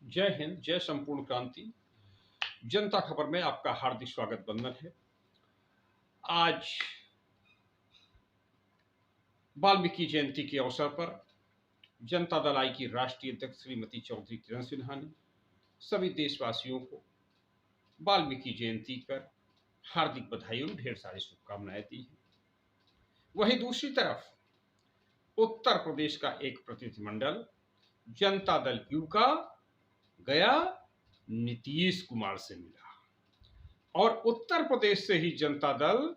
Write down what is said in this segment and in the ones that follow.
जय हिंद, जय संपूर्ण क्रांति। जनता खबर में आपका हार्दिक स्वागत बंदन है। आज वाल्मीकि जयंती के अवसर पर जनता दल आई की राष्ट्रीय अध्यक्ष श्रीमती चौधरी किरण सिन्हा ने सभी देशवासियों को वाल्मीकि जयंती पर हार्दिक बधाई और ढेर सारी शुभकामनाएं दी हैं। वहीं दूसरी तरफ उत्तर प्रदेश का एक प्रतिनिधिमंडल जनता दल यू का गया नीतीश कुमार से मिला और उत्तर प्रदेश से ही जनता दल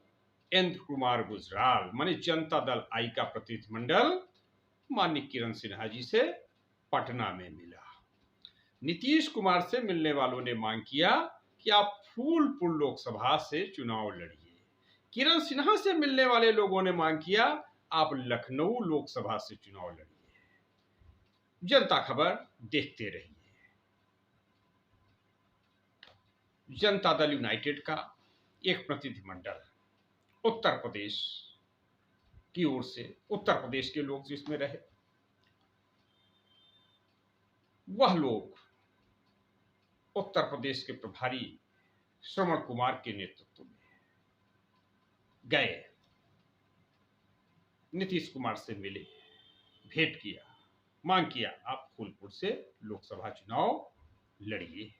इंद्र कुमार गुजराल माने जनता दल आई का प्रतिनिधिमंडल माननीय किरण सिन्हा जी से पटना में मिला। नीतीश कुमार से मिलने वालों ने मांग किया कि आप फूलपुर लोकसभा से चुनाव लड़िए। किरण सिन्हा से मिलने वाले लोगों ने मांग किया आप लखनऊ लोकसभा से चुनाव लड़िए। जनता खबर देखते रहिए। जनता दल यूनाइटेड का एक प्रतिनिधिमंडल उत्तर प्रदेश की ओर से, उत्तर प्रदेश के लोग जिसमें रहे, वह लोग उत्तर प्रदेश के प्रभारी श्रवण कुमार के नेतृत्व में गए, नीतीश कुमार से मिले, भेंट किया, मांग किया आप फूलपुर से लोकसभा चुनाव लड़िए।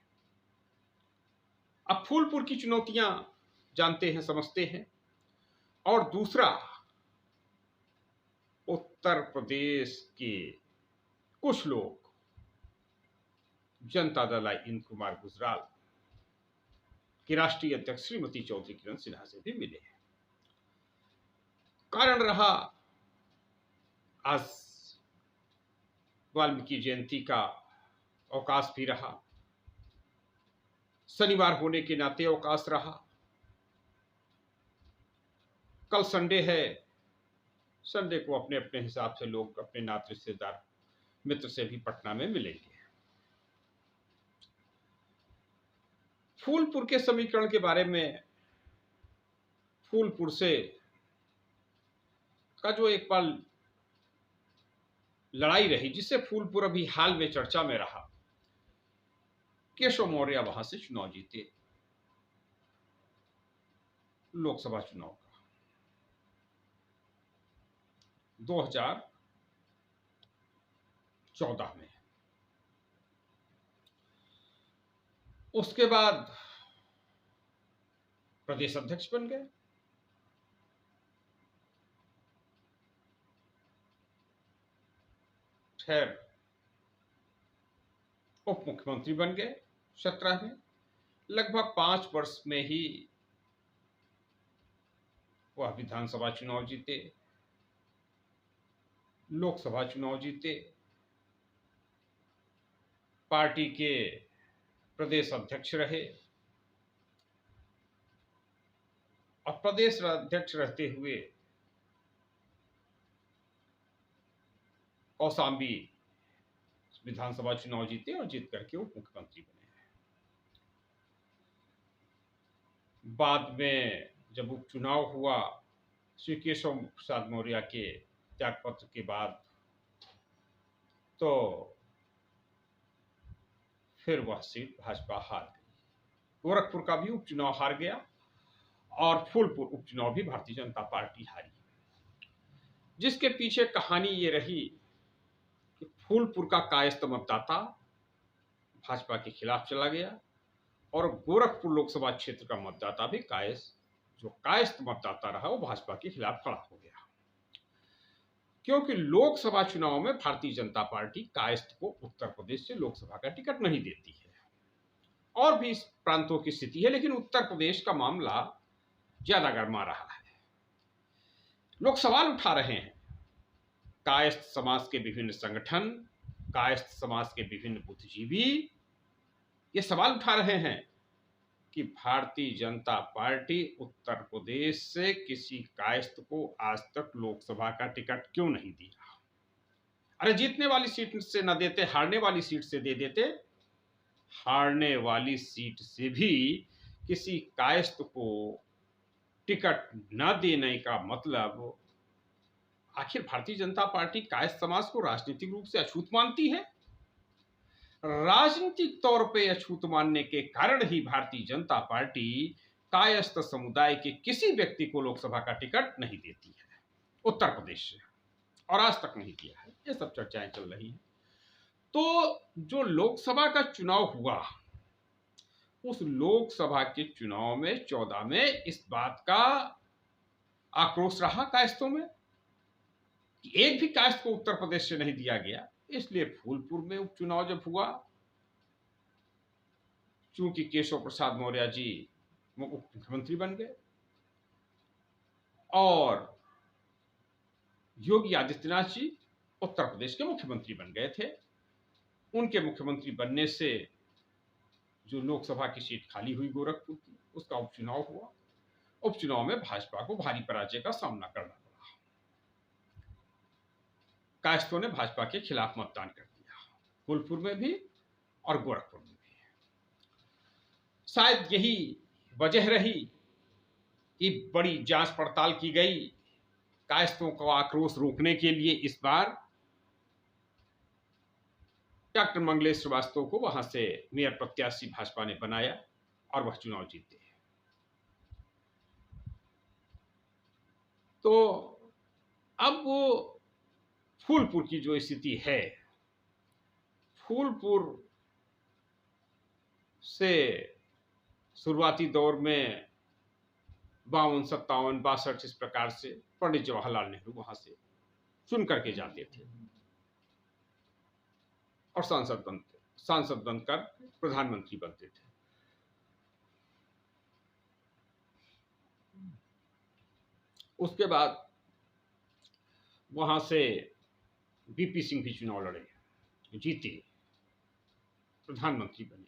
अब फूलपुर की चुनौतियां जानते हैं, समझते हैं। और दूसरा, उत्तर प्रदेश के कुछ लोग जनता दल आई इंद्र कुमार गुजराल की राष्ट्रीय अध्यक्ष श्रीमती चौधरी किरण सिन्हा से भी मिले हैं। कारण रहा आज वाल्मीकि जयंती का अवकाश भी रहा, शनिवार होने के नाते अवकाश रहा। कल संडे है, संडे को अपने अपने हिसाब से लोग अपने नाते रिश्तेदार मित्र से भी पटना में मिलेंगे। फूलपुर के समीकरण के बारे में, फूलपुर से का जो एक बार लड़ाई रही जिससे फूलपुर अभी हाल में चर्चा में रहा, केशव मौर्य वहां से चुनाव जीते लोकसभा चुनाव का 2014 में। उसके बाद प्रदेश अध्यक्ष बन गए, फिर उप मुख्यमंत्री बन गए 17 में। लगभग 5 वर्ष में ही वह विधानसभा चुनाव जीते, लोकसभा चुनाव जीते, पार्टी के प्रदेश अध्यक्ष रहे और प्रदेश अध्यक्ष रहते हुए कौशाम्बी विधानसभा चुनाव जीते और जीत करके उप मुख्यमंत्री बने। बाद में जब उपचुनाव हुआ, श्री केशव प्रसाद मौर्य के त्यागपत्र के बाद, तो फिर वह सीट भाजपा हार गई। गोरखपुर का भी उपचुनाव हार गया और फूलपुर उपचुनाव भी भारतीय जनता पार्टी हारी, जिसके पीछे कहानी ये रही कि फूलपुर का कायस्थ मतदाता भाजपा के खिलाफ चला गया और गोरखपुर लोकसभा क्षेत्र का मतदाता भी कायस्थ मतदाता रहा, वो भाजपा के खिलाफ खड़ा हो गया। क्योंकि लोकसभा चुनाव में भारतीय जनता पार्टी कायस्थ को उत्तर प्रदेश से लोकसभा का टिकट नहीं देती है, और भी इस प्रांतों की स्थिति है, लेकिन उत्तर प्रदेश का मामला ज्यादा गर्मा रहा है। लोग सवाल उठा रहे हैं, कायस्थ समाज के विभिन्न संगठन, कायस्थ समाज के विभिन्न बुद्धिजीवी ये सवाल उठा रहे हैं कि भारतीय जनता पार्टी उत्तर प्रदेश से किसी कायस्थ को आज तक लोकसभा का टिकट क्यों नहीं दिया। अरे जीतने वाली सीट से न देते, हारने वाली सीट से दे देते। हारने वाली सीट से भी किसी कायस्थ को टिकट न देने का मतलब, आखिर भारतीय जनता पार्टी कायस्थ समाज को राजनीतिक रूप से अछूत मानती है? राजनीतिक तौर पे अछूत मानने के कारण ही भारतीय जनता पार्टी कायस्थ समुदाय के किसी व्यक्ति को लोकसभा का टिकट नहीं देती है उत्तर प्रदेश से, और आज तक नहीं दिया है। ये सब चर्चाएं चल रही हैं। तो जो लोकसभा का चुनाव हुआ, उस लोकसभा के चुनाव में 14 में इस बात का आक्रोश रहा कायस्थों में कि एक भी कायस्थ को उत्तर प्रदेश से नहीं दिया गया। इसलिए फूलपुर में उपचुनाव जब हुआ, चूंकि केशव प्रसाद मौर्य जी उप मुख्यमंत्री बन गए और योगी आदित्यनाथ जी उत्तर प्रदेश के मुख्यमंत्री बन गए थे, उनके मुख्यमंत्री बनने से जो लोकसभा की सीट खाली हुई गोरखपुर की, उसका उपचुनाव हुआ। उपचुनाव में भाजपा को भारी पराजय का सामना करना पड़ा। कायस्थों ने भाजपा के खिलाफ मतदान कर दिया, फूलपुर में भी और गोरखपुर में भी। शायद यही वजह रही कि बड़ी जांच पड़ताल की गई कायस्थों का आक्रोश रोकने के लिए। इस बार डॉक्टर मंगलेश श्रीवास्तव को वहां से मेयर प्रत्याशी भाजपा ने बनाया और वह चुनाव जीते। तो अब वो फूलपुर की जो स्थिति है, फूलपुर से शुरुआती दौर में 52, 57, 62 इस प्रकार से पंडित जवाहरलाल नेहरू वहां से चुन करके जाते थे और सांसद बनकर प्रधानमंत्री बनते थे। उसके बाद वहां से बीपी सिंह भी चुनाव लड़े, जीते, प्रधानमंत्री बने।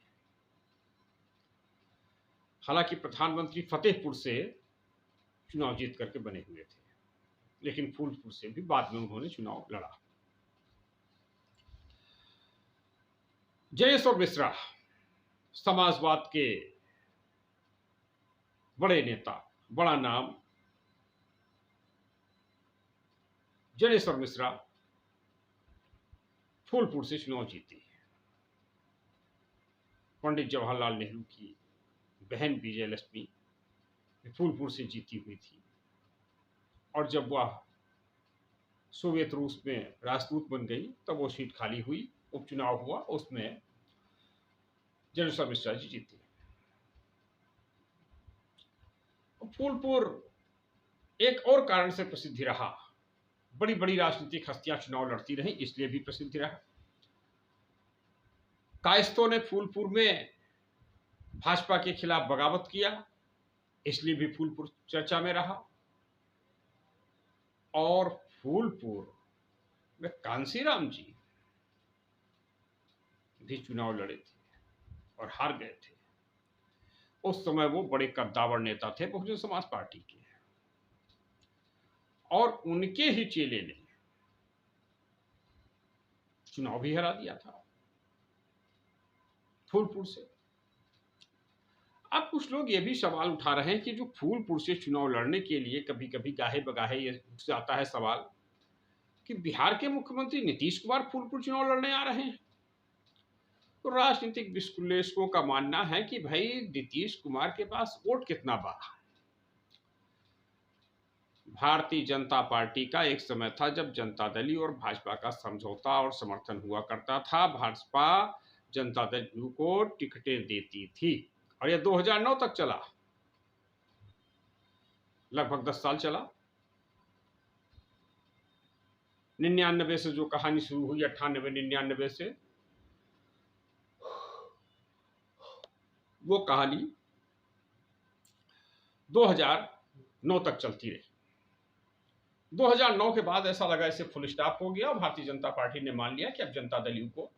हालांकि प्रधानमंत्री फतेहपुर से चुनाव जीत करके बने हुए थे, लेकिन फूलपुर से भी बाद में उन्होंने चुनाव लड़ा। जयेश्वर मिश्रा समाजवाद के बड़े नेता, बड़ा नाम जयेश्वर मिश्रा फूलपुर से चुनाव जीते। पंडित जवाहरलाल नेहरू की बहन विजयलक्ष्मी फूलपुर से जीती हुई थी, और जब वह सोवियत रूस में राजदूत बन गई तब वो सीट खाली हुई, उपचुनाव हुआ, उसमें जयेश्वर मिश्रा जी जीते। फूलपुर एक और कारण से प्रसिद्धि रहा, बड़ी बड़ी राजनीतिक हस्तियां चुनाव लड़ती रही, इसलिए भी प्रसिद्ध रहा। कायस्थों ने फूलपुर में भाजपा के खिलाफ बगावत किया, इसलिए भी फूलपुर चर्चा में रहा। और फूलपुर में कांसीराम जी भी चुनाव लड़े थे और हार गए थे। उस समय वो बड़े कद्दावर नेता थे बहुजन समाज पार्टी के, और उनके ही चेले ने चुनाव भी हरा दिया था फूलपुर से। अब कुछ लोग ये भी सवाल उठा रहे हैं कि जो फूलपुर से चुनाव लड़ने के लिए कभी कभी गाहे बगाहे ये उठ जाता है सवाल कि बिहार के मुख्यमंत्री नीतीश कुमार फूलपुर चुनाव लड़ने आ रहे हैं। तो राजनीतिक विश्लेषकों का मानना है कि भाई नीतीश कुमार के पास वोट कितना बड़ा। भारतीय जनता पार्टी का एक समय था जब जनता दल और भाजपा का समझौता और समर्थन हुआ करता था। भाजपा जनता दल को टिकटें देती थी और यह 2009 तक चला, लगभग 10 साल चला। 99 से जो कहानी शुरू हुई, 98-99 से वो कहानी 2009 तक चलती रही। 2009 के बाद ऐसा लगा इसे फुल स्टॉप हो गया और भारतीय जनता पार्टी ने मान लिया कि अब जनता दल को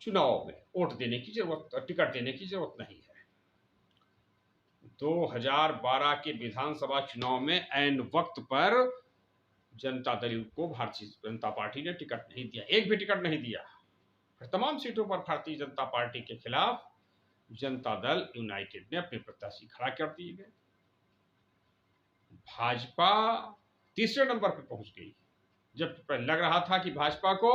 चुनाव में वोट देने की जरूरत, टिकट देने की जरूरत नहीं है। 2012 के विधानसभा चुनाव में ऐन वक्त पर जनता दल को भारतीय जनता पार्टी ने टिकट नहीं दिया, एक भी टिकट नहीं दिया। फिर तमाम सीटों पर भारतीय जनता पार्टी के खिलाफ जनता दल यूनाइटेड ने अपने प्रत्याशी खड़ा कर दिए गए। भाजपा तीसरे नंबर पर पहुंच गई, जब लग रहा था कि भाजपा को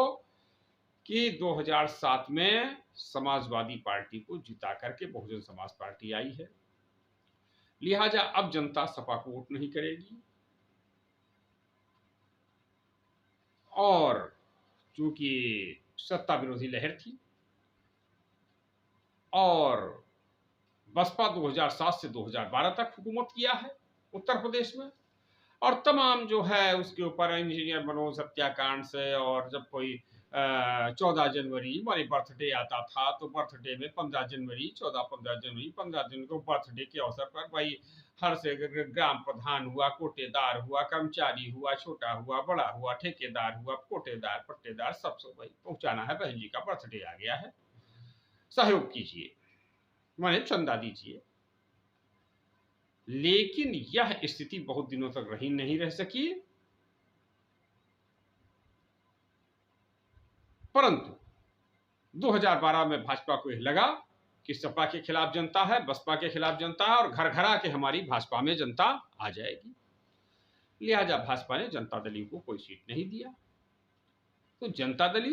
कि 2007 में समाजवादी पार्टी को जिता करके बहुजन समाज पार्टी आई है, लिहाजा अब जनता सपा को वोट नहीं करेगी। और चूंकि सत्ता विरोधी लहर थी और बसपा 2007 से 2012 तक हुकूमत किया है उत्तर प्रदेश में, और तमाम जो है उसके ऊपर इंजीनियर मनोज हत्याकांड से, और जब कोई 14 जनवरी माने बर्थडे आता था तो बर्थडे में 15 जनवरी 15 जनवरी 15 जनवरी को बर्थडे के अवसर पर भाई हर से ग्राम प्रधान हुआ, कोटेदार हुआ, कर्मचारी हुआ, छोटा हुआ, बड़ा हुआ, ठेकेदार हुआ, कोटेदार पट्टेदार, सबसे भाई पहुंचाना है, बहन जी का बर्थडे आ गया है, सहयोग कीजिए, माने चंदा दीजिए। लेकिन यह स्थिति बहुत दिनों तक नहीं रह सकी, परंतु 2012 में भाजपा को यह लगा कि सपा के खिलाफ जनता है, बसपा के खिलाफ जनता है, और घर घर आके हमारी भाजपा में जनता आ जाएगी। लिहाजा भाजपा ने जनता दल को कोई सीट नहीं दिया। तो जनता दल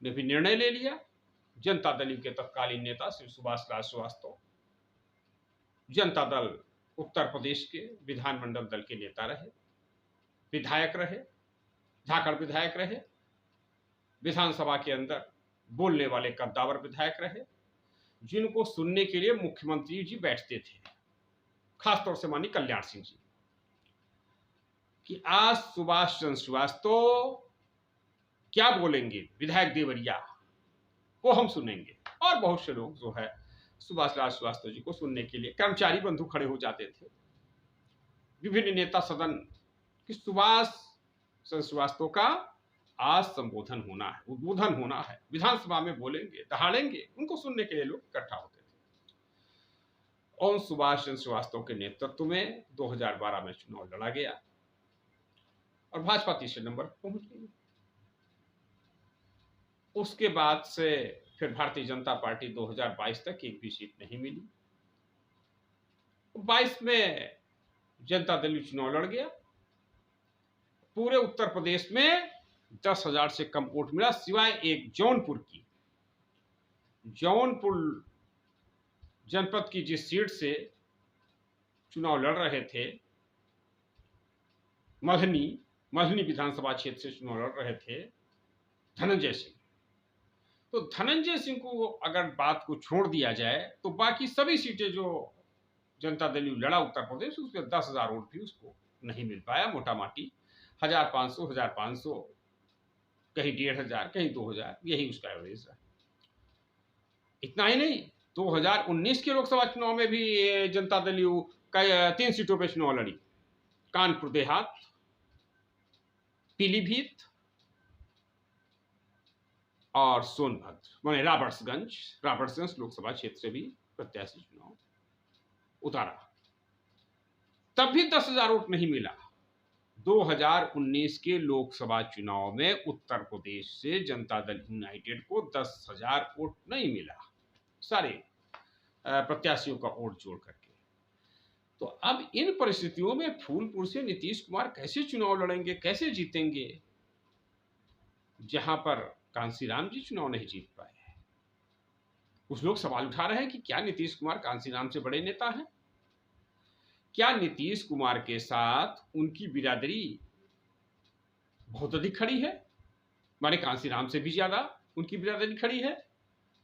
ने भी निर्णय ले लिया। जनता दल के तत्कालीन नेता श्री सुभाष राज श्रीवास्तव जनता दल उत्तर प्रदेश के विधानमंडल दल के नेता रहे, विधायक रहे, झाकड़ विधायक रहे, विधानसभा के अंदर बोलने वाले कद्दावर विधायक रहे, जिनको सुनने के लिए मुख्यमंत्री जी बैठते थे, खासतौर से माननीय कल्याण सिंह जी, कि आज सुभाष चंद्र श्रीवास्तव क्या बोलेंगे विधायक देवरिया को हम सुनेंगे। और बहुत से लोग जो है सुभाष राज श्रीवास्तव जी को सुनने के लिए कर्मचारी बंधु खड़े हो जाते थे। विभिन्न नेता सदन कि सुभाष चंद्र श्रीवास्तव का आज संबोधन होना है, उद्बोधन होना है, विधानसभा में बोलेंगे, दहाड़ेंगे, उनको सुनने के लिए लोग इकट्ठा होते थे। और सुभाष चंद्र श्रीवास्तव के नेतृत्व में 2012 में चुनाव लड़ा गया और भाजपा तीसरे नंबर पर पहुंच गई। उसके बाद से फिर भारतीय जनता पार्टी 2022 तक एक भी सीट नहीं मिली। 22 में जनता दल चुनाव लड़ गया। पूरे उत्तर प्रदेश में 10,000 से कम वोट मिला, सिवाय एक जौनपुर की। जौनपुर जनपद की जिस सीट से चुनाव लड़ रहे थे, मल्हनी विधानसभा क्षेत्र से चुनाव लड़ रहे थे धनंजय सिंह। तो धनंजय सिंह को अगर बात को छोड़ दिया जाए तो बाकी सभी सीटें जो जनता दल लड़ा उत्तर प्रदेश, उसमें 10,000 वोट भी उसको नहीं मिल पाया। मोटा माटी 1,500 कहीं 1,500 कहीं 2,000, यही उसका एवरेज है। इतना ही नहीं, 2019 के लोकसभा चुनाव में भी जनता दल 3 सीटों पर चुनाव लड़ी, कानपुर देहात, पीलीभीत और सोनभद्र माने रॉबर्ट्सगंज लोकसभा क्षेत्र से भी प्रत्याशी चुनाव उतारा, तब भी 10,000 वोट नहीं मिला। 2019 के लोकसभा चुनाव में उत्तर प्रदेश से जनता दल यूनाइटेड को 10,000 वोट नहीं मिला, सारे प्रत्याशियों का वोट जोड़ करके। तो अब इन परिस्थितियों में फूलपुर से नीतीश कुमार कैसे चुनाव लड़ेंगे, कैसे जीतेंगे, जहां पर कांसीराम जी चुनाव नहीं जीत पाए। कुछ लोग सवाल उठा रहे हैं कि क्या नीतीश कुमार कांसीराम से बड़े नेता हैं? क्या नीतीश कुमार के साथ उनकी बिरादरी बहुत अधिक खड़ी है? माने कांसीराम से भी ज्यादा उनकी बिरादरी खड़ी है।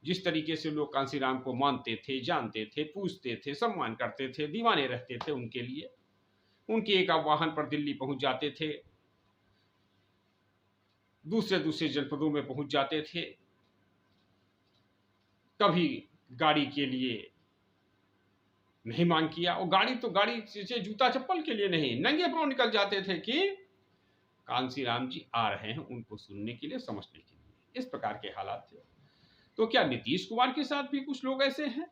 जिस तरीके से लोग कांसीराम को मानते थे, जानते थे, पूछते थे, सम्मान करते थे, दीवाने रहते थे उनके लिए, उनके एक वाहन पर दिल्ली पहुंच जाते थे, दूसरे जनपदों में पहुंच जाते थे, कभी गाड़ी के लिए नहीं मांग किया, और गाड़ी से जूता चप्पल के लिए नहीं, नंगे पांव निकल जाते थे कि कांसीराम जी आ रहे हैं उनको सुनने के लिए, समझने के लिए। इस प्रकार के हालात थे। तो क्या नीतीश कुमार के साथ भी कुछ लोग ऐसे हैं?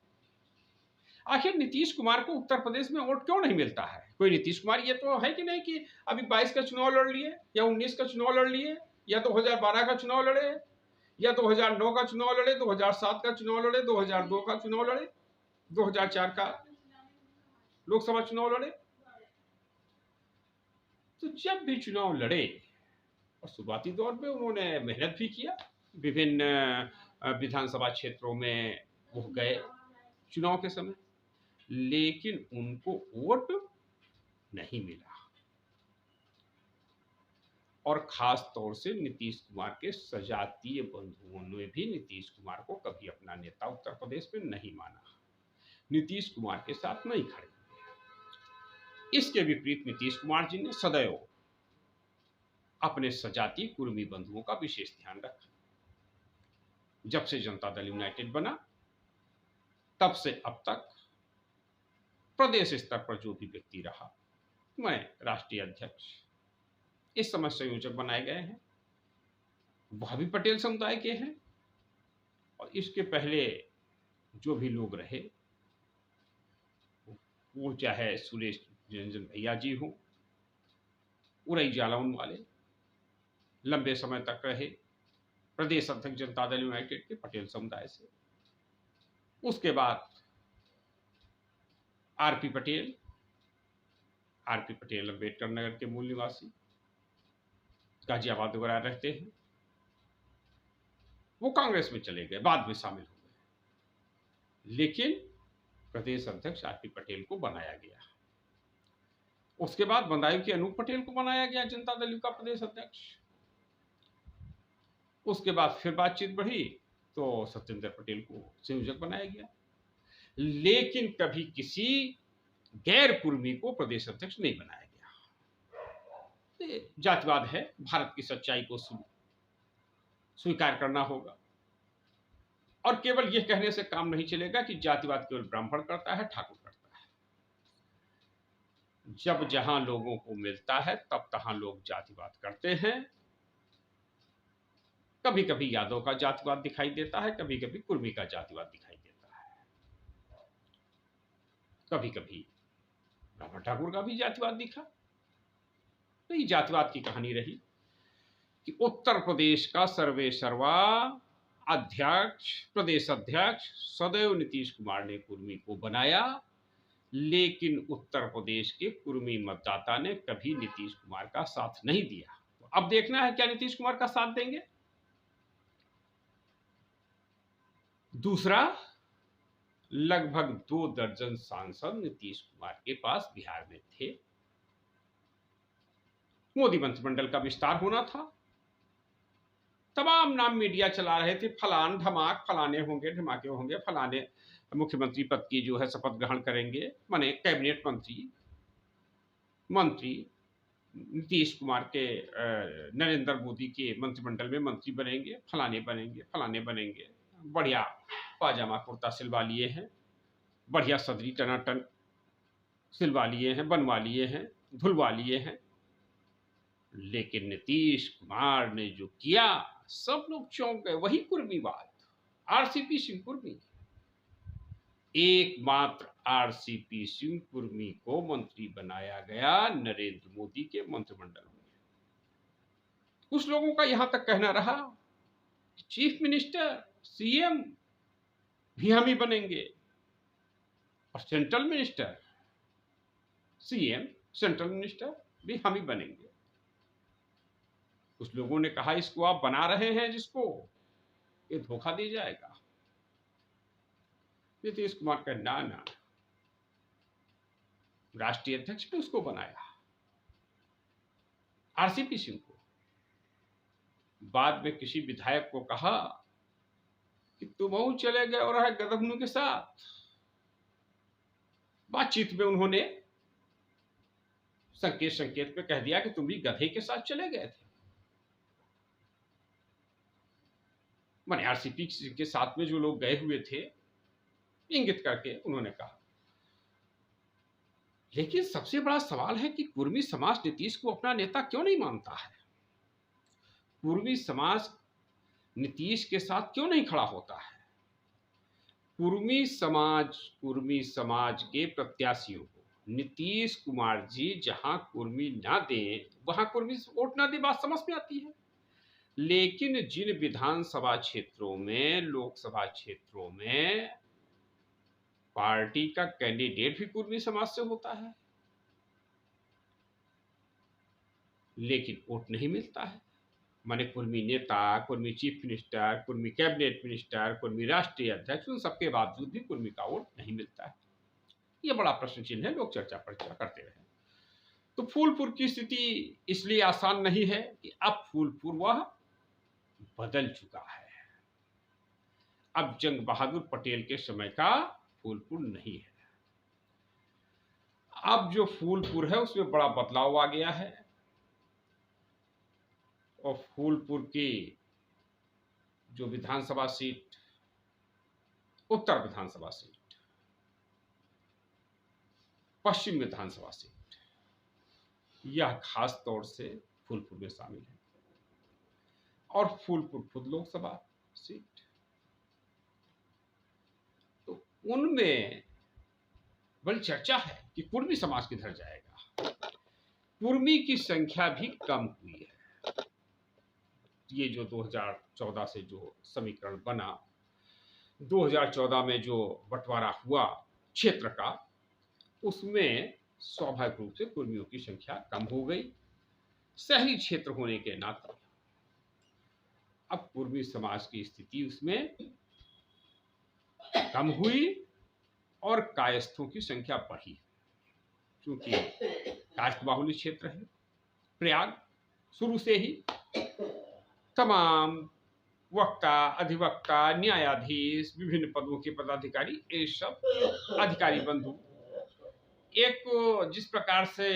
आखिर नीतीश कुमार को उत्तर प्रदेश में वोट क्यों नहीं मिलता है? कोई नीतीश कुमार ये तो है कि नहीं कि अभी 22 का चुनाव लड़ लिए, या 19 का चुनाव लड़ लिए, या 2012 का चुनाव लड़े, या 2009 का चुनाव लड़े, 2007 का चुनाव लड़े, 2002 का चुनाव लड़े, 2004 का लोकसभा चुनाव लड़े। तो जब भी चुनाव लड़े, और शुरुआती दौर में उन्होंने मेहनत भी किया, विभिन्न विधानसभा क्षेत्रों में वो गए चुनाव के समय, लेकिन उनको वोट नहीं मिला। और खास तौर से नीतीश कुमार के सजातीय बंधुओं ने भी नीतीश कुमार को कभी अपना नेता उत्तर प्रदेश में नहीं माना, नीतीश कुमार के साथ नहीं खड़े। इसके विपरीत नीतीश कुमार जी ने सदैव अपने सजातीय कुर्मी बंधुओं का विशेष ध्यान रखा। जब से जनता दल यूनाइटेड बना तब से अब तक प्रदेश स्तर पर जो भी व्यक्ति रहा, मैं राष्ट्रीय अध्यक्ष, इस समय संयोजक बनाए गए हैं, वह भी पटेल समुदाय के हैं। और इसके पहले जो भी लोग रहे, वो चाहे सुरेश रंजन भैया जी हो, उरई जालौन वाले लंबे समय तक रहे प्रदेश अध्यक्ष जनता दल यूनाइटेड के पटेल समुदाय से। उसके बाद आरपी पटेल अम्बेडकर नगर के मूल निवासी, गाजियाबाद वगैरह रहते हैं, वो कांग्रेस में चले गए, बाद में शामिल हो गए, लेकिन प्रदेश अध्यक्ष आरपी पटेल को बनाया गया। उसके बाद बदायूं के अनूप पटेल को बनाया गया जनता दल का प्रदेश अध्यक्ष। उसके बाद फिर बातचीत बढ़ी तो सत्येंद्र पटेल को संयोजक बनाया गया, लेकिन कभी किसी गैर कुर्मी को प्रदेश अध्यक्ष नहीं बनाया गया। जातिवाद है, भारत की सच्चाई को स्वीकार करना होगा। और केवल यह कहने से काम नहीं चलेगा कि जातिवाद केवल ब्राह्मण करता है, ठाकुर करता है। जब जहां लोगों को मिलता है तब तहां लोग जातिवाद करते हैं। कभी कभी यादव का जातिवाद दिखाई देता है, कभी कभी कुर्मी का जातिवाद दिखाई देता है, कभी कभी ब्राह्मण ठाकुर का भी जातिवाद दिखा। तो ये जातिवाद की कहानी रही कि उत्तर प्रदेश का सर्वे सर्वा अध्यक्ष, प्रदेश अध्यक्ष सदैव नीतीश कुमार ने कुर्मी को बनाया, लेकिन उत्तर प्रदेश के कुर्मी मतदाता ने कभी नीतीश कुमार का साथ नहीं दिया। तो अब देखना है क्या नीतीश कुमार का साथ देंगे। दूसरा, लगभग 2 दर्जन सांसद नीतीश कुमार के पास बिहार में थे। मोदी मंत्रिमंडल का विस्तार होना था, तमाम नाम मीडिया चला रहे थे, फलान धमाक, फलाने होंगे, धमाके होंगे, फलाने मुख्यमंत्री पद की जो है शपथ ग्रहण करेंगे, माने कैबिनेट मंत्री नीतीश कुमार के नरेंद्र मोदी के मंत्रिमंडल में मंत्री बनेंगे, फलाने बनेंगे। बढ़िया पाजामा कुर्ता सिलवा लिए हैं, बढ़िया सदरी टनाटन सिलवा लिए हैं, बनवा लिए हैं, धुलवा लिए हैं। लेकिन नीतीश कुमार ने जो किया, सब लोग चौंक गए। वही कुर्मीवाद, आरसीपी सिंह कुर्मी, एकमात्र आरसीपी सिंह कुर्मी को मंत्री बनाया गया नरेंद्र मोदी के मंत्रिमंडल में। कुछ लोगों का यहां तक कहना रहा कि चीफ मिनिस्टर, सीएम भी हम ही बनेंगे, और central minister, CM, central minister भी हम ही बनेंगे। कुछ लोगों ने कहा इसको आप बना रहे हैं जिसको, ये धोखा दे जाएगा। नीतीश कुमार का ना, राष्ट्रीय अध्यक्ष ने उसको बनाया, आरसीपी सिंह को। बाद में किसी विधायक को कहा कि तुम चले गए और है गदगनू के साथ। बातचीत में उन्होंने संकेत में कह दिया कि तुम भी गधे के साथ चले गए थे। माने आरसीपी के साथ में जो लोग गए हुए थे, इंगित करके उन्होंने कहा। लेकिन सबसे बड़ा सवाल है कि कुर्मी समाज नीतीश को अपना नेता क्यों नहीं मानता है? कुर्मी समाज नीतीश के साथ क्यों नहीं खड़ा होता है? कुर्मी समाज के प्रत्याशियों को नीतीश कुमार जी जहां कुर्मी ना दें, वहां कुर्मी वोट ना दे, बात समझ में आती है। लेकिन जिन विधानसभा क्षेत्रों में, लोकसभा क्षेत्रों में पार्टी का कैंडिडेट भी कुर्मी समाज से होता है, लेकिन वोट नहीं मिलता है। माने कुर्मी नेता, Kurmi chief minister, Kurmi cabinet minister, Kurmi राष्ट्रीय अध्यक्ष, उन सबके बावजूद भी कुर्मी का वोट नहीं मिलता है। ये बड़ा प्रश्न चिन्ह है, लोग चर्चा पर चर्चा करते रहे। तो फूलपुर की स्थिति इसलिए आसान नहीं है कि अब फूलपुर वह बदल चुका है। अब जंग बहादुर पटेल के समय का फूलपुर नहीं है। अब जो फूलपुर है उसमें बड़ा बदलाव आ गया है और फूलपुर की जो विधानसभा सीट, उत्तर विधानसभा सीट, पश्चिम विधानसभा सीट, यह खास तौर से फूलपुर में शामिल है और फूलपुर खुद लोकसभा सीट। तो उनमें बड़ी चर्चा है कि कुर्मी समाज किधर जाएगा। कुर्मी की संख्या भी कम हुई है। ये जो 2014 से जो समीकरण बना, 2014 में जो बंटवारा हुआ क्षेत्र का, उसमें स्वाभाविक रूप से कुर्मियों की संख्या कम हो गई, शहरी क्षेत्र होने के नाते। अब कुर्मी समाज की स्थिति उसमें कम हुई और कायस्थों की संख्या बढ़ी, क्योंकि कायस्थ बाहुल्य क्षेत्र है। प्रयाग शुरू से ही तमाम वक्ता, अधिवक्ता, न्यायाधीश, विभिन्न पदों के पदाधिकारी, ये सब अधिकारी बंधु, एक जिस प्रकार से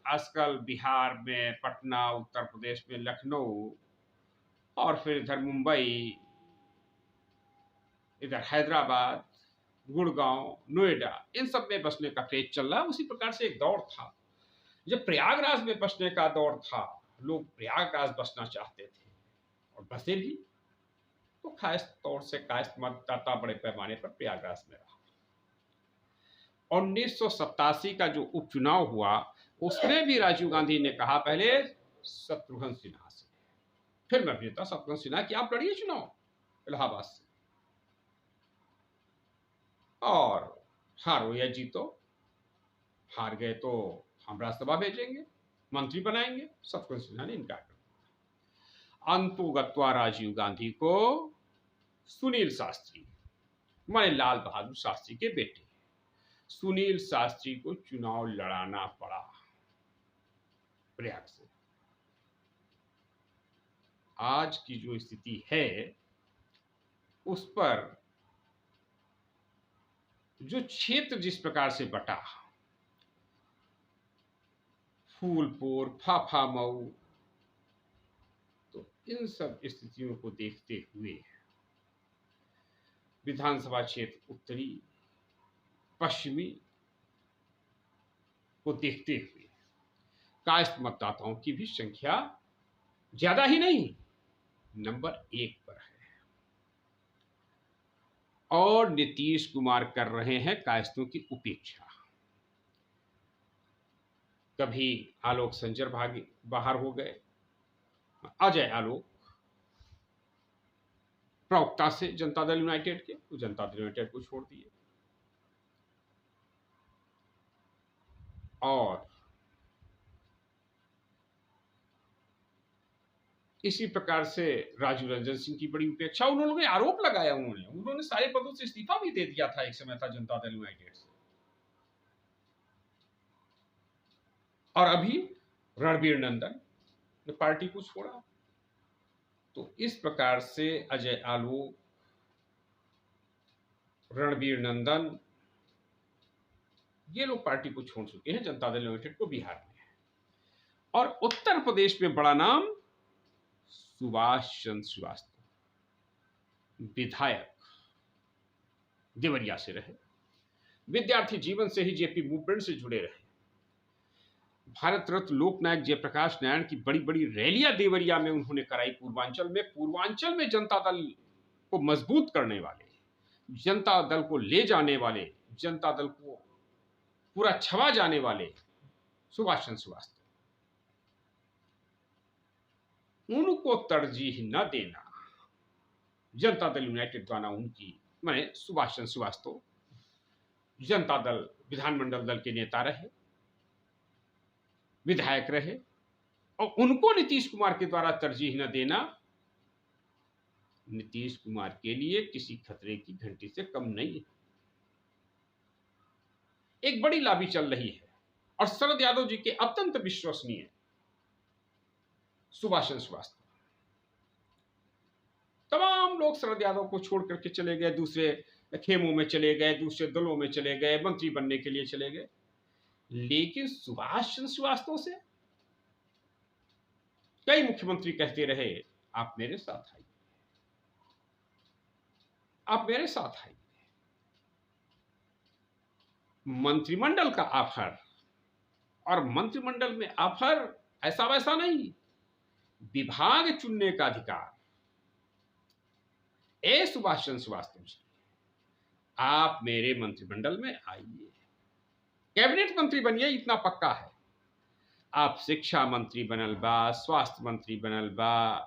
आजकल बिहार में पटना, उत्तर प्रदेश में लखनऊ और फिर इधर मुंबई, इधर हैदराबाद, गुड़गांव, नोएडा, इन सब में बसने का क्रेज चल रहा है, उसी प्रकार से एक दौर था जब प्रयागराज में बसने का दौर था। लोग प्रयागराज बसना चाहते थे और बसे भी। तो खास तौर से कायस्थ मतदाता बड़े पैमाने पर प्रयागराज में रहा। 1987 का जो उपचुनाव हुआ उसमें भी राजीव गांधी ने कहा पहले शत्रुघ्न सिन्हा से, फिर मैं अभिनेता शत्रुघ्न सिन्हा कि आप लड़िए चुनाव इलाहाबाद से, और हारो या जीतो, हार गए तो हम राज्यसभा भेजेंगे, मंत्री बनाएंगे। शत्रुघ्न सिन्हा ने इनकार कर दिया। अंतुगत्वा राजीव गांधी को सुनील शास्त्री, माने लाल बहादुर शास्त्री के बेटे सुनील शास्त्री को चुनाव लड़ाना पड़ा प्रयाग से। आज की जो स्थिति है उस पर जो क्षेत्र जिस प्रकार से बटा, फूलपुर, फाफामऊ, तो इन सब स्थितियों को देखते हुए विधानसभा क्षेत्र उत्तरी, पश्चिमी को देखते हुए कायस्थ मतदाताओं की भी संख्या ज्यादा ही नहीं, नंबर 1 पर है। और नीतीश कुमार कर रहे हैं कायस्थों की उपेक्षा। कभी आलोक संजर बाहर हो गए, अजय आलोक प्रवक्ता से जनता दल यूनाइटेड के, तो जनता दल यूनाइटेड को छोड़ दिए। और इसी प्रकार से राजीव रंजन सिंह की बड़ी उपेक्षा, उन्होंने आरोप लगाया, उन्होंने सारे पदों से इस्तीफा भी दे दिया था, एक समय था जनता दल यूनाइटेड से। और अभी रणबीर नंदन ने पार्टी को छोड़ा। तो इस प्रकार से अजय आलोक, रणबीर नंदन, ये लोग पार्टी को छोड़ चुके हैं जनता दल यूनाइटेड को बिहार में। और उत्तर प्रदेश में बड़ा नाम सुभाष चंद्र श्रीवास्तव, विधायक देवरिया से रहे, विद्यार्थी जीवन से ही जेपी मूवमेंट से जुड़े रहे। भारत रत्न लोकनायक जयप्रकाश नारायण की बड़ी बड़ी रैलियां देवरिया में उन्होंने कराई। पूर्वांचल में जनता दल को मजबूत करने वाले, जनता दल को ले जाने वाले, जनता दल को पूरा छवा जाने वाले सुभाष चंद्र श्रीवास्तव, उनको तरजीह न देना, जनता दल यूनाइटेड द्वारा उनकी, माने सुभाष चंद्र श्रीवास्तव जनता दल विधानमंडल दल के नेता रहे, विधायक रहे, और उनको नीतीश कुमार के द्वारा तरजीह न देना नीतीश कुमार के लिए किसी खतरे की घंटी से कम नहीं है। एक बड़ी लॉबी चल रही है और शरद यादव जी के अत्यंत विश्वसनीय सुभाष चंद्र श्रीवास्तव, तमाम लोग शरद यादव को छोड़ करके चले गए, दूसरे खेमों में चले गए, दूसरे दलों में चले गए, मंत्री बनने के लिए चले गए, लेकिन सुभाष चंद्र श्रीवास्तव से कई मुख्यमंत्री कहते रहे आप मेरे साथ आइए, आप मेरे साथ आइए। मंत्रिमंडल का ऑफर, और मंत्रिमंडल में ऑफर ऐसा वैसा नहीं, विभाग चुनने का अधिकार। ए सुभाष चंद्र श्रीवास्तव जी, आप मेरे मंत्रिमंडल में आइए, कैबिनेट मंत्री बनिए, इतना पक्का है। आप शिक्षा मंत्री बनल बा, स्वास्थ्य मंत्री बनल बा,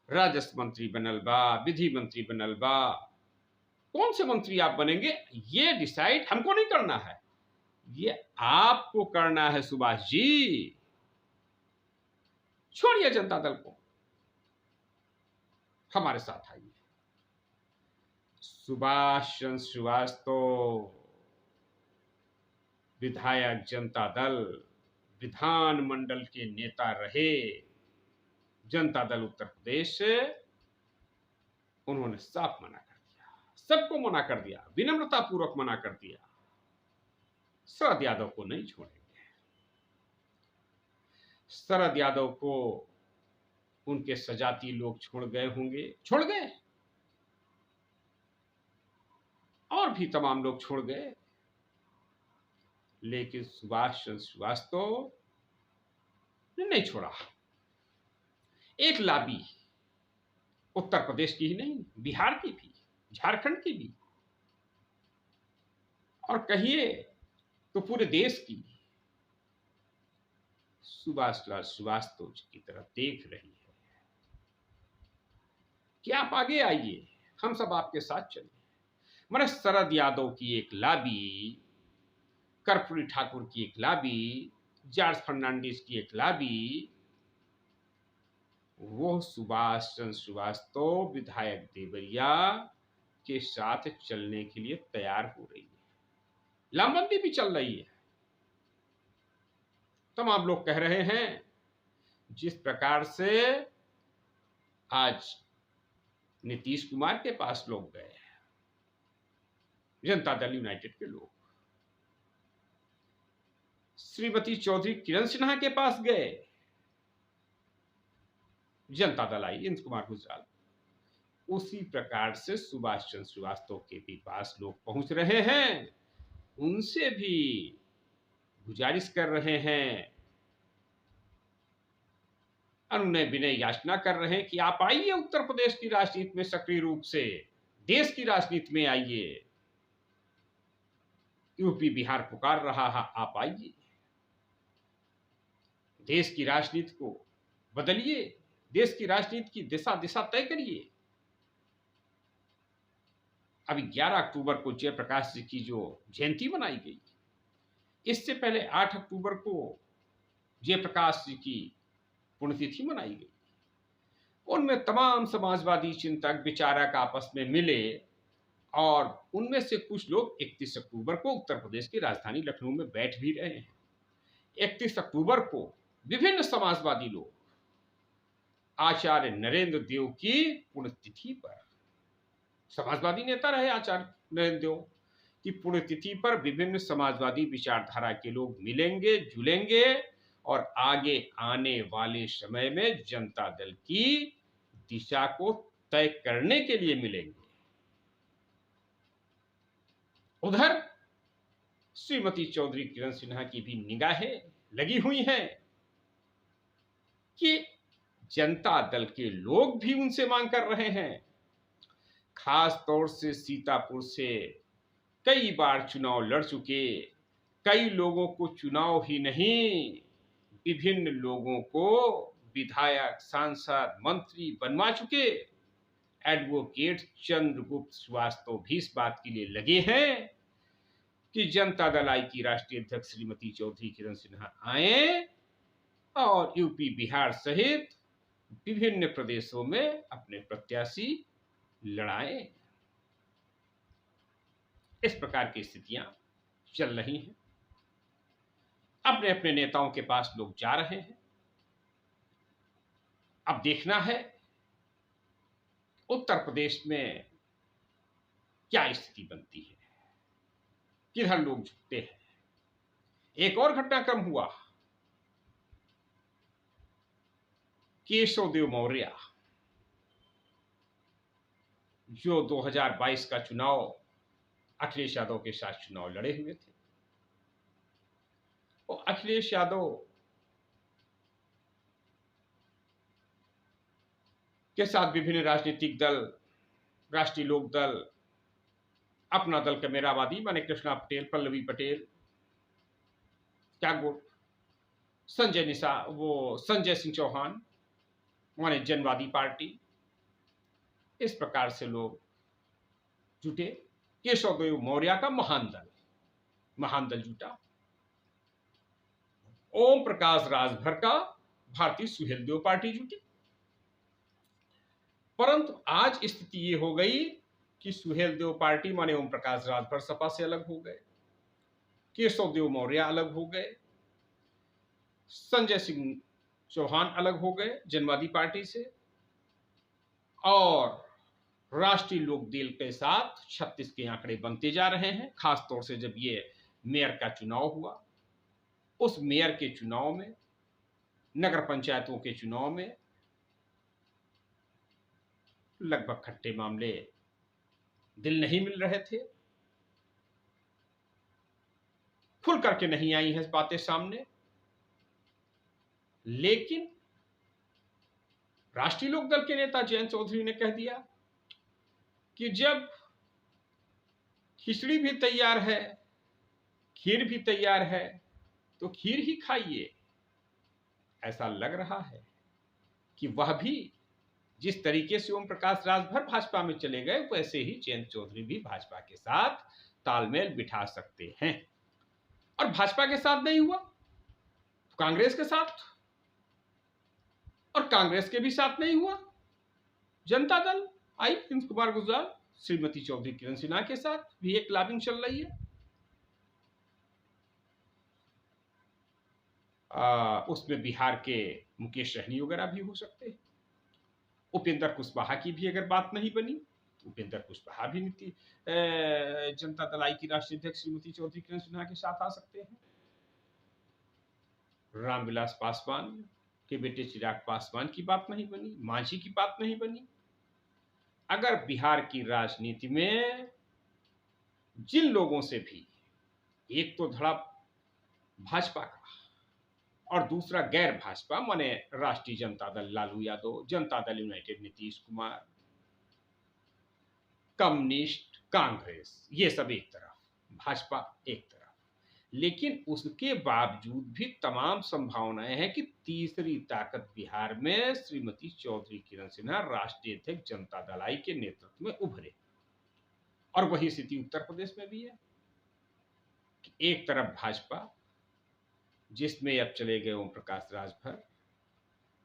राजस्व मंत्री बनल बा, विधि मंत्री बनल बा, कौन से मंत्री आप बनेंगे ये डिसाइड हमको नहीं करना है, ये आपको करना है सुभाष जी। छोड़िए जनता दल को, हमारे साथ आइए। सुभाष चंद्र श्रीवास्तव विधायक जनता दल विधानमंडल के नेता रहे, जनता दल उत्तर प्रदेश से उन्होंने साफ मना कर दिया, सबको मना कर दिया, विनम्रता पूर्वक मना कर दिया, शरद यादव को नहीं छोड़ेंगे। शरद यादव को उनके सजाती लोग छोड़ गए होंगे, छोड़ गए, और भी तमाम लोग छोड़ गए, लेकिन सुभाष चंद्र श्रीवास्तव ने नहीं छोड़ा। एक लॉबी उत्तर प्रदेश की ही नहीं, बिहार की भी, झारखंड की भी, और कहिए तो पूरे देश की सुभाष लाल श्रीवास्तव की तरफ देख रही है कि आप आगे आइए, हम सब आपके साथ चलें। मैंने शरद यादव की एक लॉबी, कर्पूरी ठाकुर की एक लॉबी, जॉर्ज फर्नांडिस की एक लॉबी, वो सुभाष चंद्र श्रीवास्तव विधायक देवरिया के साथ चलने के लिए तैयार हो रही है, लामबंदी भी चल रही है। तमाम लोग कह रहे हैं जिस प्रकार से आज नीतीश कुमार के पास लोग गए, जनता दल यूनाइटेड के लोग श्रीमती चौधरी किरण सिन्हा के पास गए, जनता दल आई इंद्र कुमार गुजराल, उसी प्रकार से सुभाष चंद्र श्रीवास्तव के भी पास लोग पहुंच रहे हैं, उनसे भी गुजारिश कर रहे हैं, अनुनय विनय याचना कर रहे हैं कि आप आइए उत्तर प्रदेश की राजनीति में सक्रिय रूप से, देश की राजनीति में आइए, यूपी बिहार पुकार रहा है, आप आइए, देश की राजनीति को बदलिए, देश की राजनीति की दिशा तय करिए। अभी 11 अक्टूबर को जयप्रकाश जी की जो जयंती मनाई गई, इससे पहले 8 अक्टूबर को जयप्रकाश जी की पुण्यतिथि मनाई गई। उनमें तमाम समाजवादी चिंतक विचारक आपस में मिले और उनमें से कुछ लोग 31 अक्टूबर को उत्तर प्रदेश की राजधानी लखनऊ में बैठ भी रहे हैं। 31 अक्टूबर को विभिन्न समाजवादी लोग आचार्य नरेंद्र देव की पुण्यतिथि पर, समाजवादी नेता रहे आचार्य नरेंद्र देव की पुण्यतिथि पर विभिन्न समाजवादी विचारधारा के लोग मिलेंगे, जुलेंगे और आगे आने वाले समय में जनता दल की दिशा को तय करने के लिए मिलेंगे। उधर श्रीमती चौधरी किरण सिन्हा की भी निगाहें लगी हुई हैं कि जनता दल के लोग भी उनसे मांग कर रहे हैं, खास तौर से सीतापुर से कई बार चुनाव लड़ चुके, कई लोगों को चुनाव ही नहीं विभिन्न लोगों को विधायक, सांसद, मंत्री बनवा चुके एडवोकेट चंद्रगुप्त श्रीवास्तव भी इस बात के लिए लगे हैं कि जनता दल आई की राष्ट्रीय अध्यक्ष श्रीमती चौधरी किरण सिन्हा आए और यूपी बिहार सहित विभिन्न प्रदेशों में अपने प्रत्याशी लड़ाएं। इस प्रकार की स्थितियां चल रही हैं। अपने अपने नेताओं के पास लोग जा रहे हैं। अब देखना है उत्तर प्रदेश में क्या स्थिति बनती है, किधर लोग झुकते हैं। एक और घटनाक्रम हुआ, केशव देव मौर्य जो 2022 का चुनाव अखिलेश यादव के साथ चुनाव लड़े हुए थे, और अखिलेश यादव के साथ विभिन्न राजनीतिक दल, राष्ट्रीय लोक दल, अपना दल कैमरावादी माने कृष्णा पटेल, पल्लवी पटेल, त्यागोट, संजय सिंह चौहान माने जनवादी पार्टी, इस प्रकार से लोग जुटे। केशव देव मौर्य का महान दल जुटा। ओम प्रकाश राजभर का भारतीय सुहेलदेव पार्टी जुटी। परंतु आज स्थिति ये हो गई कि सुहेलदेव पार्टी माने ओम प्रकाश राजभर सपा से अलग हो गए, केशव देव मौर्य अलग हो गए, संजय सिंह चौहान अलग हो गए जनवादी पार्टी से, और राष्ट्रीय लोकदल के साथ 36 के आंकड़े बनते जा रहे हैं। खासतौर से जब ये मेयर का चुनाव हुआ, उस मेयर के चुनाव में, नगर पंचायतों के चुनाव में लगभग खट्टे मामले दिल नहीं मिल रहे थे, खुल करके नहीं आई हैं बातें सामने। लेकिन राष्ट्रीय लोकदल के नेता जयंत चौधरी ने कह दिया कि जब खिचड़ी भी तैयार है, खीर भी तैयार है, तो खीर ही खाइए। ऐसा लग रहा है कि वह भी जिस तरीके से ओम प्रकाश राजभर भाजपा में चले गए, वैसे ही जयंत चौधरी भी भाजपा के साथ तालमेल बिठा सकते हैं। और भाजपा के साथ नहीं हुआ तो कांग्रेस के साथ, और कांग्रेस के भी साथ नहीं हुआ, जनता दल आई हिंद कुमार गुजराल, श्रीमती चौधरी किरण सिन्हा के साथ भी एक लॉबिंग चल रही है। उसमें बिहार के मुकेश सहनी वगैरह भी हो सकते हैं। उपेंद्र कुशवाहा की भी अगर बात नहीं बनी तो उपेंद्र कुशवाहा भी जनता दल आई की राष्ट्रीय अध्यक्ष श्रीमती चौधरी किरण सिन्हा के साथ आ सकते हैं। रामविलास पासवान के बेटे चिराग पासवान की बात नहीं बनी, मांझी की बात नहीं बनी। अगर बिहार की राजनीति में जिन लोगों से भी, एक तो धड़ा भाजपा का और दूसरा गैर भाजपा माने राष्ट्रीय जनता दल लालू यादव, जनता दल यूनाइटेड नीतीश कुमार, कम्युनिस्ट, कांग्रेस, ये सब एक तरफ, भाजपा एक तरफ। लेकिन उसके बावजूद भी तमाम संभावनाएं हैं कि तीसरी ताकत बिहार में श्रीमती चौधरी किरण सिन्हा राष्ट्रीय अध्यक्ष जनता दल आई के नेतृत्व में उभरे। और वही स्थिति उत्तर प्रदेश में भी है कि एक तरफ भाजपा, जिसमें अब चले गए ओम प्रकाश राजभर,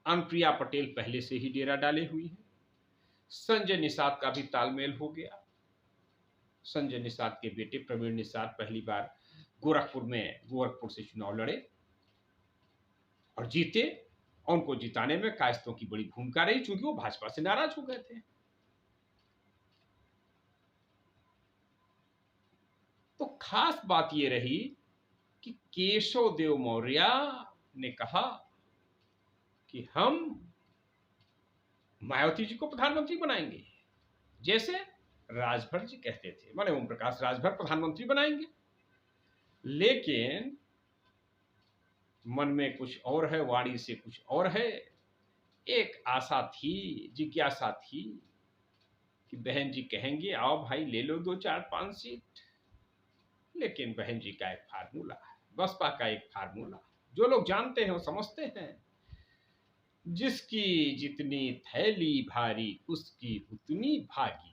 अनुप्रिया पटेल पहले से ही डेरा डाले हुई है, संजय निषाद का भी तालमेल हो गया। संजय निषाद के बेटे प्रवीण निषाद पहली बार गोरखपुर से चुनाव लड़े और जीते, और उनको जिताने में कायस्थों की बड़ी भूमिका रही, चूंकि वो भाजपा से नाराज हो गए थे। तो खास बात ये रही कि केशव देव मौर्य ने कहा कि हम मायावती जी को प्रधानमंत्री बनाएंगे, जैसे राजभर जी कहते थे, माने ओम प्रकाश राजभर प्रधानमंत्री बनाएंगे। लेकिन मन में कुछ और है, वाणी से कुछ और है। एक आशा थी, जिज्ञासा थी कि बहन जी कहेंगे आओ भाई ले लो 2, 4, 5 सीट। लेकिन बहन जी का एक फार्मूला है, बसपा का एक फार्मूला, जो लोग जानते हैं वो समझते हैं, जिसकी जितनी थैली भारी उसकी उतनी भागीदारी।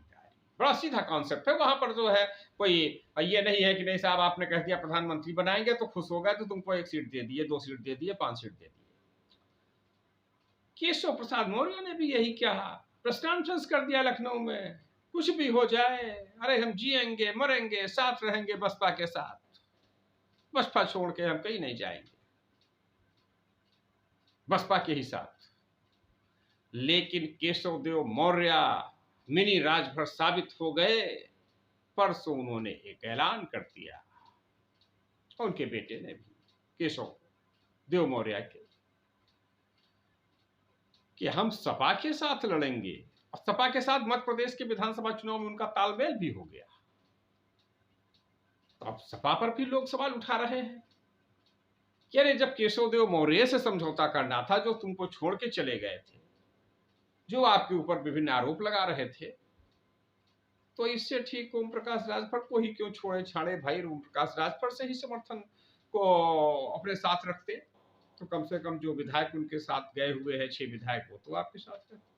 बड़ा सीधा कॉन्सेप्ट है। वहां पर जो है कोई ये नहीं है कि नहीं साहब आपने कह दिया प्रधानमंत्री बनाएंगे तो खुश हो गए तो तुमको 1 सीट दे दिए, 2 सीट दे दिए, 5 सीट दे दिए। केशव प्रसाद मौर्य ने भी यही कहा, प्रेस कॉन्फ्रेंस कर दिया लखनऊ में, कुछ भी हो जाए, अरे हम जिएंगे मरेंगे साथ रहेंगे बसपा के साथ, बसपा छोड़ के हम कहीं नहीं जाएंगे, बसपा के ही साथ। लेकिन केशव देव मौर्य मिनी राजभर साबित हो गए। परसों उन्होंने एक ऐलान कर दिया, उनके बेटे ने भी, केशव देव मौर्य के, कि हम सपा के साथ लड़ेंगे, और सपा के साथ मध्य प्रदेश के विधानसभा चुनाव में उनका तालमेल भी हो गया। तो अब सपा पर भी लोग सवाल उठा रहे हैं कि अरे जब केशव देव मौर्य से समझौता करना था, जो तुमको छोड़ के चले गए थे, जो आपके ऊपर विभिन्न आरोप लगा रहे थे, तो इससे ठीक ओम प्रकाश राजभर को ही क्यों छोड़े छाड़े भाई, ओम प्रकाश राजभर से ही समर्थन को अपने साथ रखते, तो कम से कम जो विधायक उनके साथ गए हुए हैं 6 विधायक, वो तो आपके साथ रहते।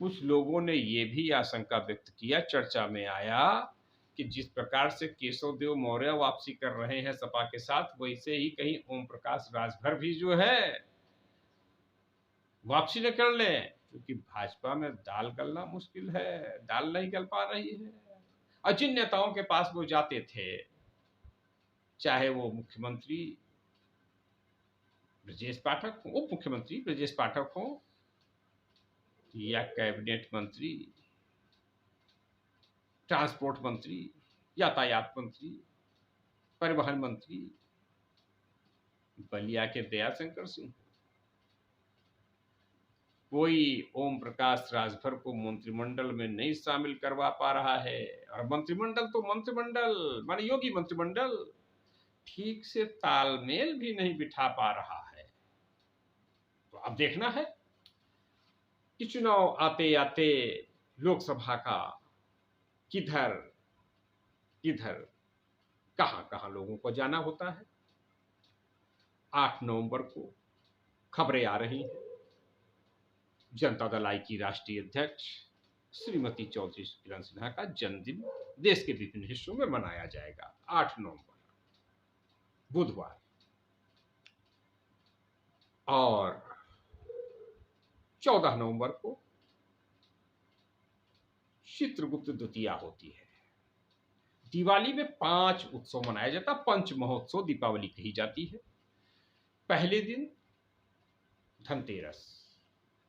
कुछ लोगों ने ये भी आशंका व्यक्त किया, चर्चा में आया कि जिस प्रकार से केशव देव मौर्य वापसी कर रहे हैं सपा के साथ, वैसे ही कहीं ओम प्रकाश राजभर भी जो है वापसी न कर ले, क्योंकि भाजपा में दाल गलना मुश्किल है, दाल नहीं गल पा रही है। और जिन नेताओं के पास वो जाते थे, चाहे वो मुख्यमंत्री ब्रजेश पाठक हो, उप मुख्यमंत्री ब्रजेश पाठक हो, या कैबिनेट मंत्री, ट्रांसपोर्ट मंत्री, यातायात मंत्री, परिवहन मंत्री, बलिया के दयाशंकर सिंह, कोई ओम प्रकाश राजभर को मंत्रिमंडल में नहीं शामिल करवा पा रहा है। और मंत्रिमंडल तो मंत्रिमंडल माने योगी मंत्रिमंडल ठीक से तालमेल भी नहीं बिठा पा रहा है। तो अब देखना है कि चुनाव आते आते लोकसभा का किधर किधर कहां कहां लोगों को जाना होता है। 8 नवंबर को खबरें आ रही हैं, जनता दल आई की राष्ट्रीय अध्यक्ष श्रीमती चौधरी किरण सिन्हा का जन्मदिन देश के विभिन्न हिस्सों में मनाया जाएगा। 8 नवंबर बुधवार, और 14 नवंबर को चित्रगुप्त द्वितीया होती है। दिवाली में 5 उत्सव मनाया जाता, पंच महोत्सव दीपावली कही जाती है। पहले दिन धनतेरस,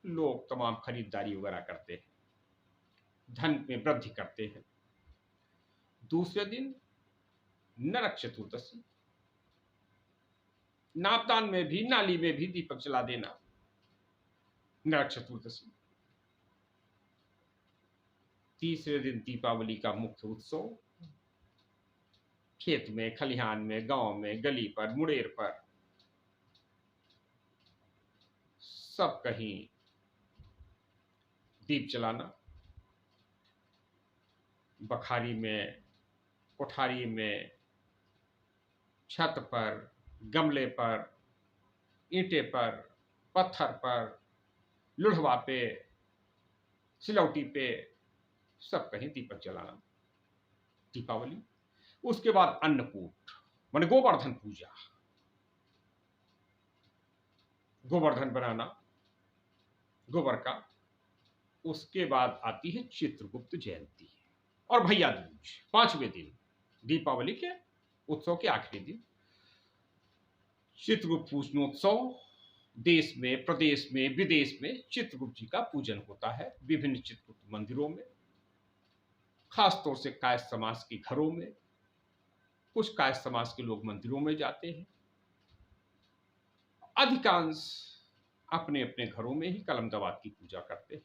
लोग तमाम खरीदारी वगैरह करते हैं, धन में वृद्धि करते हैं। दूसरे दिन नरक चतुर्दशी, नापदान में भी, नाली में भी दीपक जला देना, नरक चतुर्दशी। तीसरे दिन दीपावली का मुख्य उत्सव, खेत में, खलिहान में, गांव में, गली पर, मुड़ेर पर, सब कहीं दीप जलाना, बखारी में, कोठारी में, छत पर, गमले पर, ईंटे पर, पत्थर पर, लुढ़वा पे, सिलौटी पे, सब कहीं दीपक जलाना, दीपावली। उसके बाद अन्नकूट माने गोवर्धन पूजा, गोवर्धन बनाना गोबर का। उसके बाद आती है चित्रगुप्त जयंती और भैया दूज, 5वें दिन दीपावली के उत्सव के आखिरी दिन। चित्रगुप्त पूजनोत्सव, देश में, प्रदेश में, विदेश में चित्रगुप्त जी का पूजन होता है, विभिन्न चित्रगुप्त मंदिरों में, खासतौर से कायस्थ समाज के घरों में। कुछ कायस्थ समाज के लोग मंदिरों में जाते हैं, अधिकांश अपने अपने घरों में ही कलम दवात की पूजा करते हैं।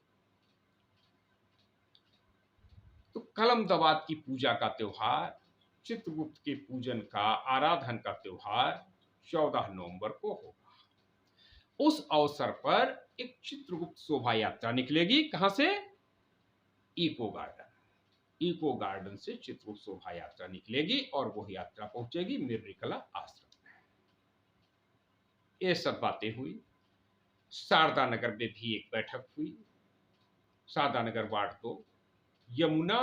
तो कलम दवात की पूजा का त्योहार, चित्रगुप्त के पूजन का, आराधन का त्योहार 14 नवंबर को होगा। उस अवसर पर एक चित्रगुप्त शोभा यात्रा निकलेगी। कहां से? Eco garden. इको गार्डन से चित्रगुप्त शोभा यात्रा निकलेगी और वह यात्रा पहुंचेगी मिर्रिकला आश्रम में। ये सब बातें हुई। शारदा नगर में भी एक बैठक हुई, शारदा नगर वार्ड 2, यमुना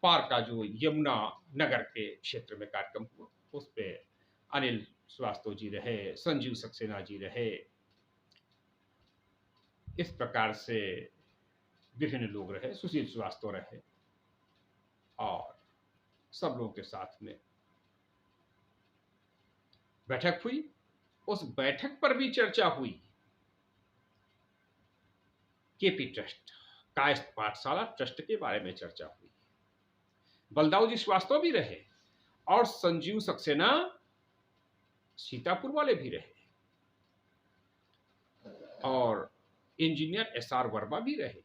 पार का जो यमुना नगर के क्षेत्र में कार्यक्रम हुआ, उस पे अनिल श्रीवास्तव जी रहे, संजीव सक्सेना जी रहे, इस प्रकार से विभिन्न लोग रहे, सुशील श्रीवास्तव रहे, और सब लोगों के साथ में बैठक हुई। उस बैठक पर भी चर्चा हुई केपी ट्रस्ट, कायस्थ पाठशाला ट्रस्ट के बारे में चर्चा हुई। बलदाऊ जी श्रीवास्तव भी रहे और संजीव सक्सेना सीतापुर वाले भी रहे और इंजीनियर एसआर वर्मा भी रहे।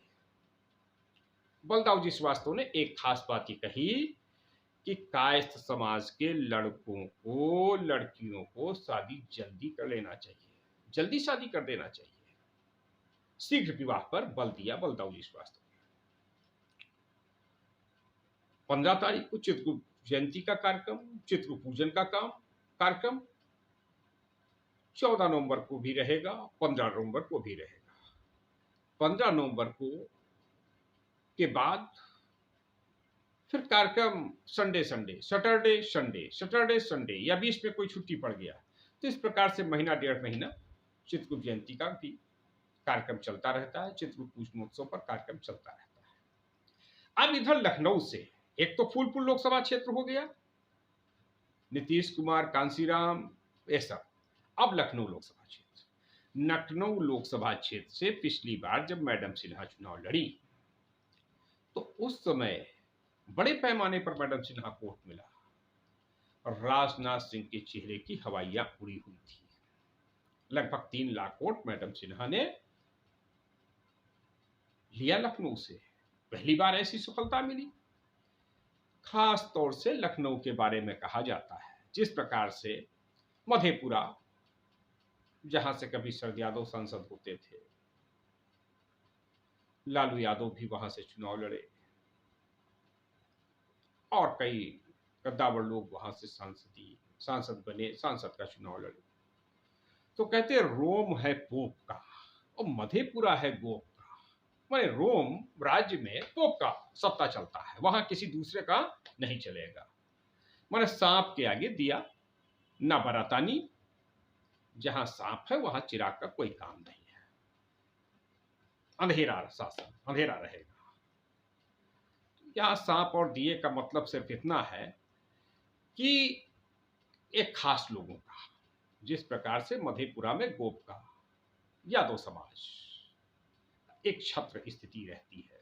बलदाऊ जी श्रीवास्तव ने एक खास बात ये कही कि कायस्थ समाज के लड़कों को, लड़कियों को शादी जल्दी कर लेना चाहिए, जल्दी शादी कर देना चाहिए। शीघ्र विवाह पर बल दिया बलदाऊ जी श्रीवास्तव ने। 15 तारीख को चित्रगुप्त जयंती का कार्यक्रम, चित्र पूजन का कार्यक्रम 14 नवंबर को भी रहेगा, 15 नवंबर को भी रहेगा। 15 नवंबर को के बाद फिर कार्यक्रम Sunday Sunday, Saturday Sunday, Saturday Sunday, या बीच में कोई छुट्टी पड़ गया, तो इस प्रकार से महीना डेढ़ महीना चित्रगुप्त जयंती का भी कार्यक्रम चलता रहता है, चित्रगुप्त पूजनोत्सव पर कार्यक्रम चलता रहता है। अब इधर लखनऊ से एक तो फूलपुर लोकसभा क्षेत्र हो गया, नीतीश कुमार, कांसीराम, ये सब। अब लखनऊ लोकसभा क्षेत्र, लखनऊ लोकसभा क्षेत्र से पिछली बार जब मैडम सिन्हा चुनाव लड़ी तो उस समय बड़े पैमाने पर मैडम सिन्हा को वोट मिला और राजनाथ सिंह के चेहरे की हवाइयां उड़ी हुई थी। लगभग 3 लाख वोट मैडम सिन्हा ने लिया लखनऊ से, पहली बार ऐसी सफलता मिली। खास तौर से लखनऊ के बारे में कहा जाता है, जिस प्रकार से मधेपुरा, जहां से कभी शरद यादव सांसद होते थे, लालू यादव भी वहां से चुनाव लड़े और कई कद्दावर लोग वहां से सांसद बने, सांसद का चुनाव लड़े। तो कहते रोम है पोप का और मधेपुरा है गोप का। माने रोम राज्य में पोप का सत्ता चलता है, वहां किसी दूसरे का नहीं चलेगा। माने सांप के आगे दिया ना बरातानी, जहां सांप है वहां चिराग का कोई काम नहीं है, अंधेरा शासन, अंधेरा रहेगा। यहां सांप और दिए का मतलब सिर्फ इतना है कि एक खास लोगों का, जिस प्रकार से मधेपुरा में गोप का, यादव समाज, एक छत्र स्थिति रहती है,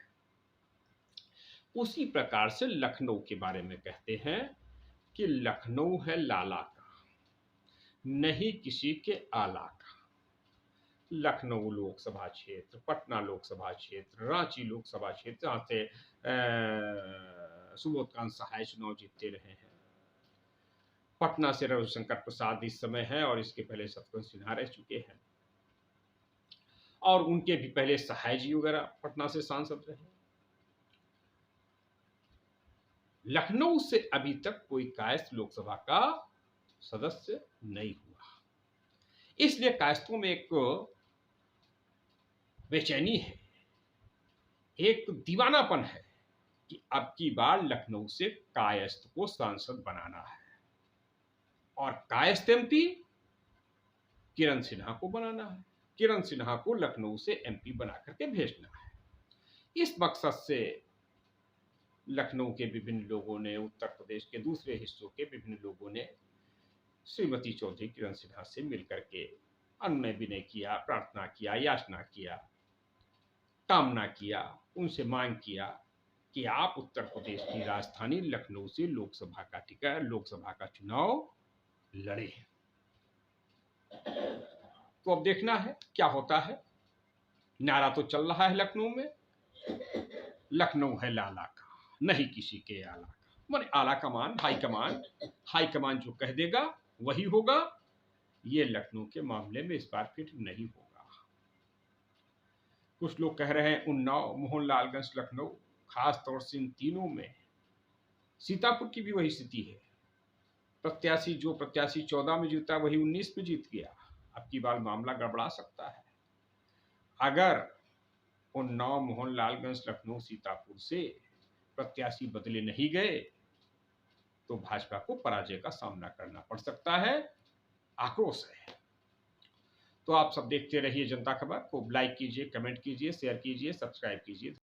उसी प्रकार से लखनऊ के बारे में कहते हैं कि लखनऊ है लाला का, नहीं किसी के आला का। लखनऊ लोकसभा क्षेत्र, पटना लोकसभा क्षेत्र, रांची लोकसभा क्षेत्र, जहां से सुबोधकांत सहाय चुनाव जीतते रहे हैं। पटना से रविशंकर प्रसाद इस समय है और इसके पहले शत्रुघ्न सिन्हा रह चुके हैं और उनके भी पहले सहाय जी वगैरह पटना से सांसद रहे। लखनऊ से अभी तक कोई कायस्थ लोकसभा का सदस्य नहीं हुआ, इसलिए कायस्थों में एक बेचैनी है, एक दीवानापन है कि अब की बार लखनऊ से कायस्थ को सांसद बनाना है और कायस्थ एमपी किरण सिन्हा को बनाना है, किरण सिन्हा को लखनऊ से एमपी बना करके भेजना है। इस मकसद से लखनऊ के विभिन्न लोगों ने, उत्तर प्रदेश के दूसरे हिस्सों के विभिन्न लोगों ने श्रीमती चौधरी किरण सिन्हा से मिलकर के अनुनय विनय किया, प्रार्थना किया, याचना किया, कामना किया, उनसे मांग किया कि आप उत्तर प्रदेश की राजधानी लखनऊ से लोकसभा का टिकट, लोकसभा का चुनाव लड़े। तो अब देखना है क्या होता है। नारा तो चल रहा है लखनऊ में, लखनऊ है लाला का, नहीं किसी के आला का। माने आला कमान, हाईकमान जो कह देगा वही होगा। ये लखनऊ के मामले में इस बार फिर नहीं होगा। कुछ लोग कह रहे हैं उन्नाव, मोहनलालगंज, लखनऊ, खास तौर से इन तीनों में, सीतापुर की भी वही स्थिति है। प्रत्याशी 14 में जीता वही 19 में जीत गया। अब की बार मामला गड़बड़ा सकता है। अगर उन्नाव, मोहनलालगंज, लखनऊ, सीतापुर से प्रत्याशी बदले नहीं गए तो भाजपा को पराजय का सामना करना पड़ सकता है। आक्रोश है। तो आप सब देखते रहिए जनता खबर को, लाइक कीजिए, कमेंट कीजिए, शेयर कीजिए, सब्सक्राइब कीजिए।